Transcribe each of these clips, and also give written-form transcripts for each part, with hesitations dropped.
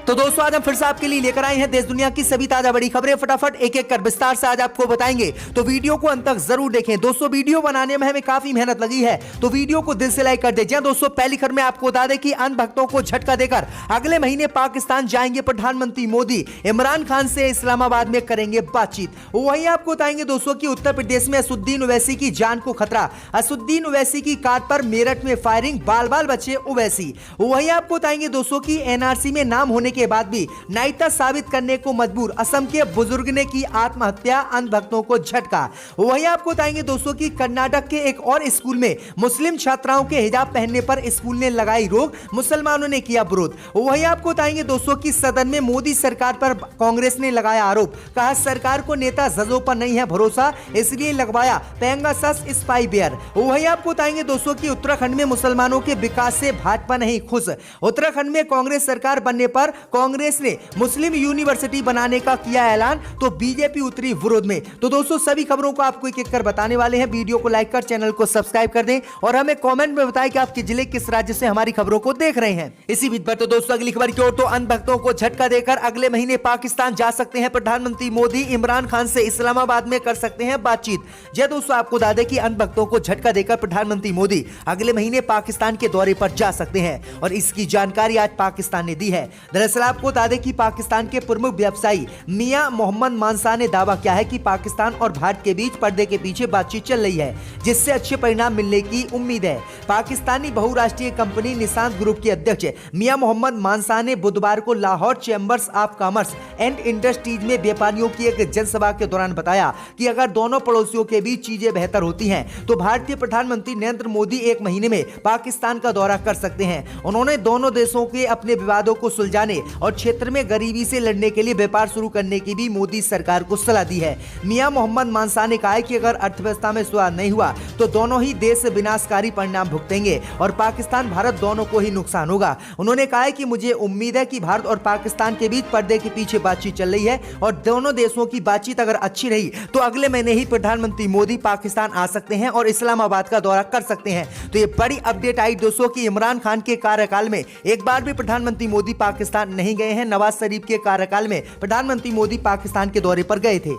तो दोस्तों आज हम फिर से आपके लिए लेकर आए हैं देश दुनिया की सभी ताजा बड़ी खबरें। फटाफट एक एक कर विस्तार से आज आपको बताएंगे, तो वीडियो को अंत तक जरूर देखें। दोस्तों वीडियो बनाने में हमें काफी मेहनत लगी है, तो वीडियो को दिल से लाइक कर दीजिए। दोस्तों पहली खबर में आपको बता दें कि अंध भक्तों को झटका देकर अगले महीने पाकिस्तान जाएंगे प्रधानमंत्री मोदी। इमरान खान से इस्लामाबाद में करेंगे बातचीत। वहीं आपको बताएंगे दोस्तों की उत्तर प्रदेश में असुद्दीन ओवैसी की जान को खतरा। असुद्दीन ओवैसी की कार पर मेरठ में फायरिंग, बाल बाल बचे ओवैसी। वहीं आपको बताएंगे दोस्तों की एनआरसी में नाम होने के बाद भी नाइता साबित करने को मजबूर, असम के बुजुर्ग ने की आत्महत्या, अंध भक्तों को झटका। वहीं आपको बताएंगे दोस्तों की कर्नाटक के एक और स्कूल में मुस्लिम छात्राओं के हिजाब पहनने पर स्कूल ने लगाई रोक, मुसलमानों ने किया विरोध। वहीं आपको बताएंगे दोस्तों की सदन में मोदी सरकार पर कांग्रेस ने लगाया आरोप, कहा सरकार को नेता जजों पर नहीं है भरोसा, इसलिए लगवाया पेगासस स्पाई वेयर। वहीं आपको बताएंगे दोस्तों की उत्तराखंड में मुसलमानों के विकास से भाजपा नहीं खुश। उत्तराखंड में कांग्रेस सरकार बनने पर कांग्रेस ने मुस्लिम यूनिवर्सिटी बनाने का किया ऐलान, तो बीजेपी उतरी विरोध में। तो दोस्तों सभी खबरों को आपको एक एक कर बताने वाले हैं। वीडियो को लाइक कर चैनल को सब्सक्राइब कर दें और हमें कमेंट में बताएं कि आपके जिले किस राज्य से हमारी खबरों को देख रहे हैं। इसी बीच पर तो दोस्तों अगली खबर की ओर, तो अंध भक्तों को झटका देकर अगले महीने पाकिस्तान जा सकते हैं प्रधानमंत्री मोदी। इमरान खान से इस्लामाबाद में कर सकते हैं बातचीत। जय दोस्तों आपको बता दें कि अंध भक्तों को झटका देकर प्रधानमंत्री मोदी अगले महीने पाकिस्तान के दौरे पर जा सकते हैं और इसकी जानकारी आज पाकिस्तान ने दी है। दरअसल आपको बता दें कि पाकिस्तान के प्रमुख व्यवसायी मियां मोहम्मद मानसा ने दावा किया है कि पाकिस्तान और भारत के बीच पर्दे के पीछे बातचीत चल रही है, जिससे अच्छे परिणाम मिलने की उम्मीद है। पाकिस्तानी बहुराष्ट्रीय कंपनी निशांत ग्रुप के अध्यक्ष मियां मोहम्मद मानसा ने बुधवार को Lahore chambers of commerce and industries में व्यापारियों की एक जनसभा के दौरान बताया कि अगर दोनों पड़ोसियों के बीच चीजें बेहतर होती हैं तो भारतीय प्रधानमंत्री नरेंद्र मोदी एक महीने में पाकिस्तान का दौरा कर सकते हैं। उन्होंने दोनों देशों के अपने विवादों को सुलझाने और क्षेत्र में गरीबी से लड़ने के लिए व्यापार शुरू करने की भी मोदी सरकार को सलाह दी है। मियां मोहम्मद मानसा ने कहा कि अगर अर्थव्यवस्था में सुधार नहीं हुआ तो दोनों ही देश विनाशकारी परिणाम भुगतेंगे और पाकिस्तान भारत दोनों को ही नुकसान होगा। उन्होंने कहा कि मुझे उम्मीद है कि भारत और पाकिस्तान के बीच पर्दे के पीछे बातचीत चल रही है और दोनों देशों की बातचीत अगर अच्छी रही तो अगले महीने ही प्रधानमंत्री मोदी पाकिस्तान आ सकते हैं और इस्लामाबाद का दौरा कर सकते हैं। तो ये बड़ी अपडेट आई दोस्तों की इमरान खान के कार्यकाल में एक बार भी प्रधानमंत्री मोदी पाकिस्तान नहीं गए हैं। नवाज शरीफ के कार्यकाल में प्रधानमंत्री मोदी पाकिस्तान के दौरे पर गए थे।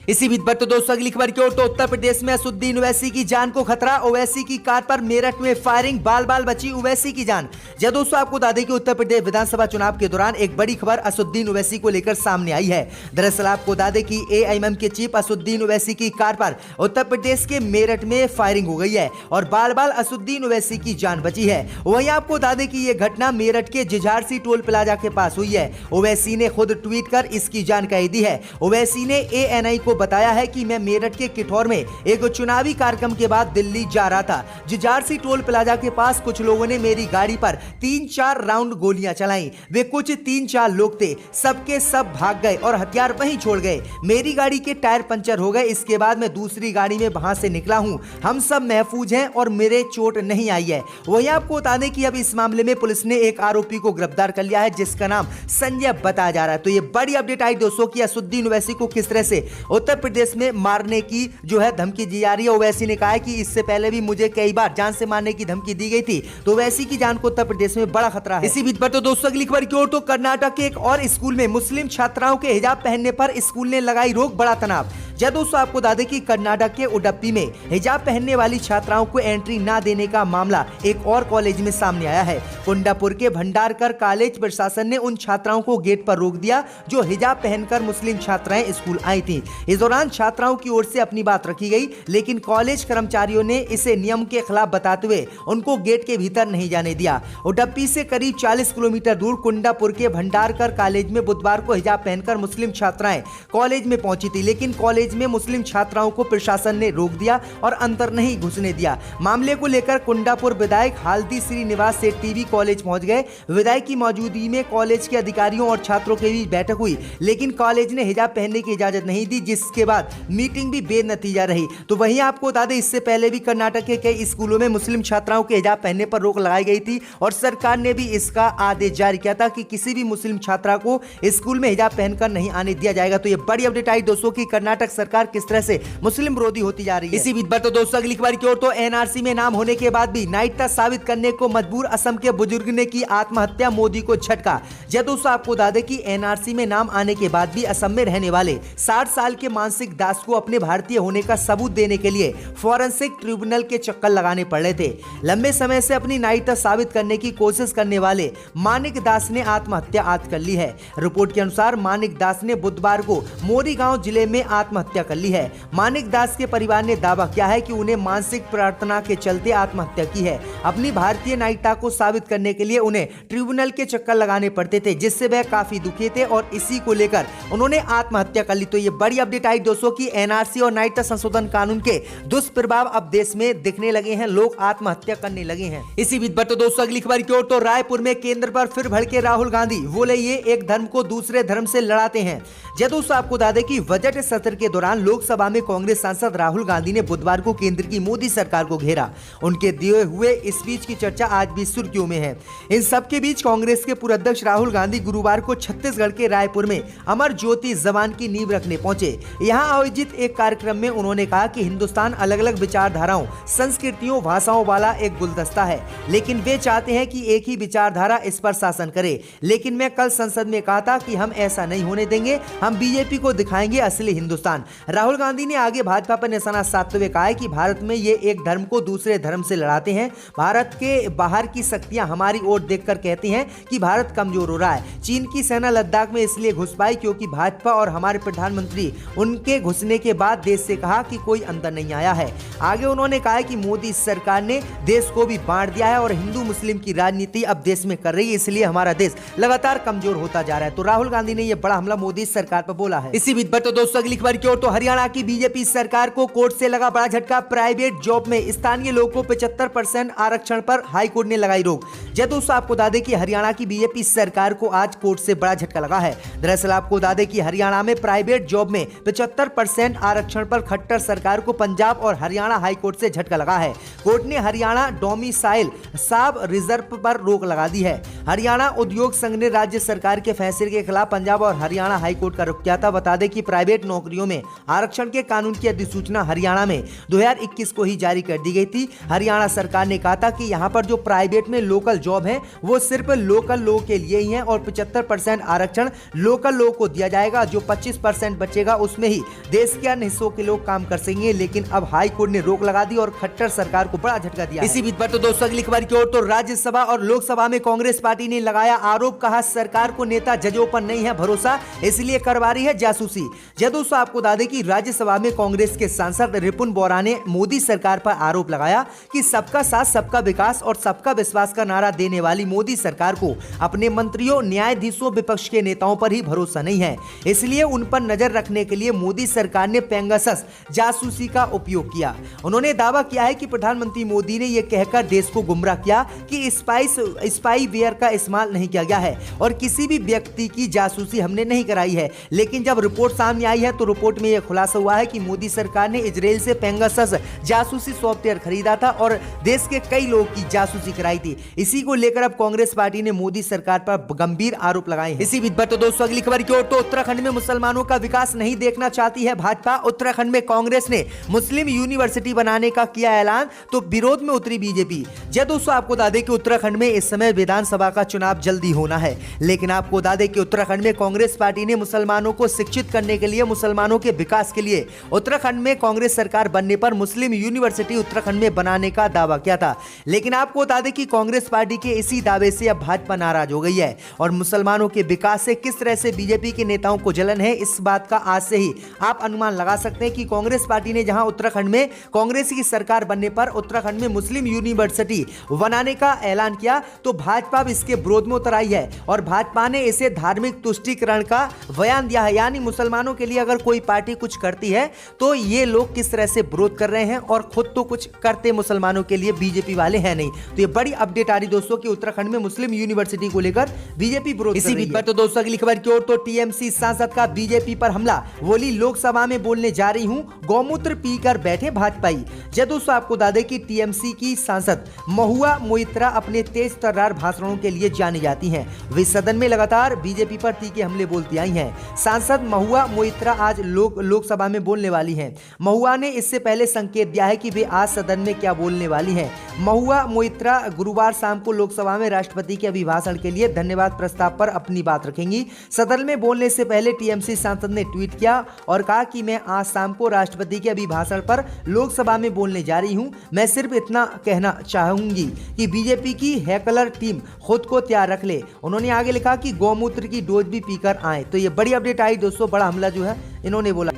इसी बीच पर तो दोस्तों अगली खबर की ओर, तो उत्तर प्रदेश में असुद्दीन ओवैसी की जान को खतरा। ओवैसी की कार पर मेरठ में फायरिंग, बाल बाल बची ओवैसी की जान। जय दोस्तों आपको बता दें कि उत्तर प्रदेश विधानसभा चुनाव के दौरान एक बड़ी खबर असुद्दीन ओवैसी को लेकर सामने आई है। दरअसल आपको बता दें कि एआईएमएम के चीफ असुद्दीन ओवैसी की कार पर उत्तर प्रदेश के मेरठ में फायरिंग हो गई है और बाल बाल असुद्दीन ओवैसी की जान बची है। वहीं आपको बता दें कि यह घटना मेरठ के जिझारसी टोल प्लाजा के पास हुई है। ओवैसी ने खुद ट्वीट कर इसकी जानकारी दी है। ओवैसी ने एएनआई को बताया है कि मैं मेरठ के किठौर में एक चुनावी कार्यक्रम के बाद दिल्ली जा रहा था। जिझारसी टोल प्लाजा के पास कुछ लोगों ने मेरी गाड़ी पर 3-4 राउंड गोलियां चलाई। वे कुछ 3-4 लोग थे, सबके सब भाग गए और हथियार वहीं छोड़ गए। मेरी गाड़ी के टायर पंचर हो गए। इसके बाद मैं दूसरी गाड़ी में वहां से निकला हूं। हम सब महफूज हैं और मेरे चोट नहीं आई है। वहीं आपको बता दें कि अब इस मामले में पुलिस ने एक आरोपी को गिरफ्तार कर लिया है, जिसका नाम संजय बताया जा रहा है। तो ये बड़ी अपडेट आई दोस्तों की असुद्दीन ओवैसी को किस तरह से उत्तर प्रदेश में मारने की जो है धमकी दी जा रही है। ओवैसी ने कहा है कि इससे पहले भी मुझे कई बार जान से मारने की धमकी दी गई थी, तो ओवैसी की जान को उत्तर प्रदेश में बड़ा खतरा है। इसी बीच पर तो दोस्तों अगली खबर की ओर, तो कर्नाटक के एक और स्कूल में मुस्लिम छात्राओं के हिजाब पहनने पर स्कूल ने लगाई रोक, बड़ा तनाव। जय दोस्तों आपको बता दें कि कर्नाटक के उडुपी में हिजाब पहनने वाली छात्राओं को एंट्री ना देने का मामला एक और कॉलेज में सामने आया है। कुंडापुर के भंडारकर कॉलेज प्रशासन ने उन छात्राओं को गेट पर रोक दिया जो हिजाब पहनकर मुस्लिम छात्राएं स्कूल आई थी। इस दौरान छात्राओं की ओर से अपनी बात रखी गई, लेकिन कॉलेज कर्मचारियों ने इसे नियम के खिलाफ बताते हुए उनको गेट के भीतर नहीं जाने दिया। उडुपी से करीब 40 किलोमीटर दूर कुंडापुर के भंडारकर कॉलेज में बुधवार को हिजाब पहनकर मुस्लिम छात्राएं कॉलेज में पहुंची थी, लेकिन कॉलेज में मुस्लिम छात्राओं को प्रशासन ने रोक दिया और अंदर नहीं घुसने दिया। मामले को लेकर कुंडापुर विधायक हालदी श्रीनिवास से टीवी कॉलेज पहुंच गए। विधायक की मौजूदगी में कॉलेज के अधिकारियों और छात्रों के बीच बैठक हुई, लेकिन कॉलेज ने हिजाब पहनने की इजाजत नहीं दी, जिसके बाद मीटिंग भी बेनतीजा रही। तो वहीं आपको बता दें इससे पहले भी कर्नाटक के कई स्कूलों में मुस्लिम छात्राओं के हिजाब पहनने पर रोक लगाई गई थी और सरकार ने भी इसका आदेश जारी किया था कि किसी भी मुस्लिम छात्रा को स्कूल में हिजाब पहनकर नहीं आने दिया जाएगा। तो ये बड़ी अपडेट आई दोस्तों की कर्नाटक सरकार किस तरह से मुस्लिम विरोधी होती जा रही है। इसी बीच बढ़ते दोस्तों अगली खबर की ओर, तो एनआरसी में नाम होने के बाद भी नागरिकता साबित करने को मजबूर असम के बुजुर्ग ने की आत्महत्या, मोदी को झटका। जब दोस्तों आपको बता दें कि एनआरसी में नाम आने के बाद भी असम में रहने वाले 60 साल के मानसिक दास को अपने भारतीय होने का सबूत देने के लिए फॉरेंसिक ट्रिब्यूनल के चक्कर लगाने पड़ रहे थे। लंबे समय से अपनी नागरिकता साबित करने की कोशिश करने वाले मानिक दास ने आत्महत्या आज कर ली है। रिपोर्ट के अनुसार मानिक दास ने बुधवार को मोरीगांव जिले में आत्महत्या कर ली है। मानिक दास के परिवार ने दावा किया है कि उन्हें मानसिक प्रार्थना के चलते आत्महत्या की है। अपनी भारतीय नागरिकता को साबित करने के लिए उन्हें ट्रिब्यूनल के चक्कर लगाने पड़ते थे, जिससे वह काफी दुखी थे और इसी को लेकर उन्होंने आत्महत्या कर ली। तो ये बड़ी अपडेट आई दोस्तों की एनआरसी और नागरिकता संशोधन कानून के दुष्प्रभाव अब देश में दिखने लगे हैं, लोग आत्महत्या करने लगे हैं। इसी बीच बढ़ते दोस्तों अगली खबर की ओर, तो रायपुर में केंद्र पर फिर भड़के राहुल गांधी, बोले ये एक धर्म को दूसरे धर्म से लड़ाते हैं। दोस्तों आपको बता दें कि बजट सत्र के दौरान लोकसभा में कांग्रेस सांसद राहुल गांधी ने बुधवार को केंद्र की मोदी सरकार को घेरा। उनके दिए हुए स्पीच की चर्चा आज भी सुर्खियों में है। इन सबके बीच कांग्रेस के पूर्व अध्यक्ष राहुल गांधी गुरुवार को छत्तीसगढ़ के रायपुर में अमर ज्योति जवान की नींव रखने पहुंचे। यहां आयोजित एक कार्यक्रम में उन्होंने कहा कि हिंदुस्तान अलग अलग विचारधाराओं, संस्कृतियों, भाषाओं वाला एक गुलदस्ता है, लेकिन वे चाहते हैं कि एक ही विचारधारा इस पर शासन करे। लेकिन मैं कल संसद में कहा था कि हम ऐसा नहीं होने देंगे, हम बीजेपी को दिखाएंगे असली हिंदुस्तान। राहुल गांधी ने आगे भाजपा पर निशाना साधते हुए कहा है कि भारत में ये एक धर्म को दूसरे धर्म से लड़ाते हैं। भारत के बाहर की शक्तियां हमारी ओर देखकर कहती हैं कि भारत कमजोर हो रहा है। चीन की सेना लद्दाख में इसलिए घुस पाई क्योंकि भाजपा और हमारे प्रधानमंत्री उनके घुसने के बाद देश से कहा कि कोई अंदर नहीं आया है। आगे उन्होंने कहा कि मोदी सरकार ने देश को भी बांट दिया है और हिंदू मुस्लिम की राजनीति अब देश में कर रही है, इसलिए हमारा देश लगातार कमजोर होता जा रहा है। तो राहुल गांधी ने यह बड़ा हमला मोदी सरकार पर बोला है। इसी बीच बढ़ते दोस्तों अगली खबर की ओर, तो हरियाणा की बीजेपी सरकार को कोर्ट से लगा बड़ा झटका। प्राइवेट जॉब में स्थानीय लोगों को 75% आरक्षण पर हाईकोर्ट ने लगाई रोक। दोस्तों आपको बता दें कि हरियाणा की बीजेपी सरकार को आज कोर्ट से बड़ा झटका लगा है। दरअसल आपको बता दें कि हरियाणा में प्राइवेट जॉब में 75% आरक्षण पर खट्टर सरकार को पंजाब और हरियाणा हाईकोर्ट से झटका लगा है। कोर्ट ने हरियाणा डोमिसाइल सब रिजर्व पर रोक लगा दी है। हरियाणा उद्योग संघ ने राज्य सरकार के फैसले के खिलाफ पंजाब और हरियाणा हाईकोर्ट का रुख किया था। बता दें कि प्राइवेट नौकरियों में आरक्षण के कानून की अधिसूचना हरियाणा में 2021 को ही जारी कर दी गई थी। हरियाणा सरकार ने कहा था कि यहां पर जो प्राइवेट में लोकल जॉब है वो सिर्फ लोकल लोगों के लिए ही है और 75% आरक्षण लोकल लोगों को दिया जाएगा। जो 25% बचेगा उसमें ही देश के अन्य हिस्सों के लोग काम कर सकेंगे। लेकिन अब हाई कोर्ट ने रोक लगा दी और खट्टर सरकार को बड़ा झटका दिया। इसी बीच पर तो दोस्तों अगली खबर की ओर, तो राज्यसभा और लोकसभा में कांग्रेस पार्टी ने लगाया आरोप, कहा सरकार को नेता जजों पर नहीं है भरोसा, इसलिए करवा रही है जासूसी। दोस्तों आपको बता दें कि राज्यसभा में कांग्रेस के सांसद रिपुन बोरा ने मोदी सरकार पर आरोप लगाया कि सबका साथ, सबका विकास और सबका विश्वास का नारा देने वाली मोदी सरकार को अपने मंत्रियों, न्यायाधीशों, विपक्ष के नेताओं पर ही भरोसा नहीं है, इसलिए उन पर नजर रखने के लिए मोदी सरकार ने पेगासस जासूसी का उपयोग किया। उन्होंने दावा किया है कि प्रधानमंत्री मोदी ने यह कहकर देश को गुमराह किया कि स्पाईवेयर का इस्तेमाल नहीं किया गया है और किसी भी व्यक्ति की जासूसी हमने नहीं कराई है। लेकिन जब रिपोर्ट सामने आई है तो रिपोर्ट में यह खुलासा हुआ है कि मोदी सरकार ने इजराइल से पेगासस जासूसी सॉफ्टवेयर खरीदा था और देश के कई लोगों की जासूसी कराई थी। इसी को लेकर अब कांग्रेस पार्टी ने मोदी सरकार पर गंभीर आरोप लगाए हैं। इसी बीच पर तो दोस्तों अगली खबर की ओर, तो उत्तराखंड में मुसलमानों का विकास नहीं देखना चाहती है भाजपा। उत्तराखंड में कांग्रेस ने मुस्लिम यूनिवर्सिटी बनाने का किया ऐलान, तो विरोध में उतरी बीजेपी। दोस्तों आपको बता दें कि उत्तराखंड में इस समय विधानसभा का चुनाव जल्दी होना है, लेकिन आपको बता दें कि उत्तराखंड में कांग्रेस पार्टी ने मुसलमानों को शिक्षित करने के लिए, मुसलमानों के विकास के लिए उत्तराखंड में कांग्रेस सरकार बनने पर मुस्लिम यूनिवर्सिटी उत्तराखंड में बनाने का दावा किया था। लेकिन आपको बता दें कि कांग्रेस पार्टी के इसी दावे से अब भाजपा नाराज हो गई है और मुसलमानों के विकास से किस तरह से बीजेपी के नेताओं को जलन है, इस बात का आज से ही आप अनुमान लगा सकते हैं कि कांग्रेस पार्टी ने जहां उत्तराखंड में कांग्रेस की सरकार बनने पर उत्तराखंड में मुस्लिम यूनिवर्सिटी बनाने का ऐलान किया, तो भाजपा भी इसके विरोध में उतर आई है और भाजपा ने इसे धार्मिक तुष्टीकरण का बयान दिया है। यानी मुसलमानों के लिए अगर कोई पार्टी कुछ करती है तो ये लोग किस तरह से विरोध कर रहे हैं और खुद तो कुछ करते मुसलमानों के लिए बीजेपी वाले हैं नहीं। तो ये बड़ी अपडेट आ रही दोस्तों कि उत्तराखंड में मुस्लिम यूनिवर्सिटी को लेकर बीजेपी विरोध कर रही है। इसी बीच पर तो दोस्तों अगली खबर की ओर, तो टीएमसी सांसद का बीजेपी पर हमला, बोली लोकसभा में बोलने जा रही हूं, गौमूत्र पीकर बैठे भाजपाई। दोस्तों आपको बता दें कि टीएमसी की सांसद महुआ मोइत्रा अपने तेज तर्रार भाषणों के लिए जानी जाती हैं। वे सदन में लगातार बीजेपी पर तीखे हमले बोलती आई हैं। सांसद महुआ मोइत्रा आज लोक लोकसभा में बोलने वाली हैं। महुआ ने इससे पहले संकेत दिया है कि वे आज सदन में क्या बोलने वाली हैं। महुआ मोइत्रा गुरुवार शाम को लोकसभा में राष्ट्रपति के अभिभाषण के लिए धन्यवाद प्रस्ताव पर अपनी बात रखेंगी। सदन में बोलने से पहले टीएमसी सांसद ने ट्वीट किया और कहा कि मैं आज शाम को राष्ट्रपति के अभिभाषण पर लोकसभा में बोलने जा रही हूं। मैं सिर्फ इतना कहना चाहूंगी कि बीजेपी की हैकलर टीम खुद को तैयार रख ले। उन्होंने आगे लिखा कि गौमूत्र की डोज भी पीकर आए। तो ये बड़ी अपडेट आई दोस्तों, बड़ा हमला जो है इन्होंने बोला।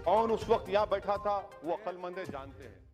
कौन उस वक्त यहाँ बैठा था वो अक्लमंद जानते हैं।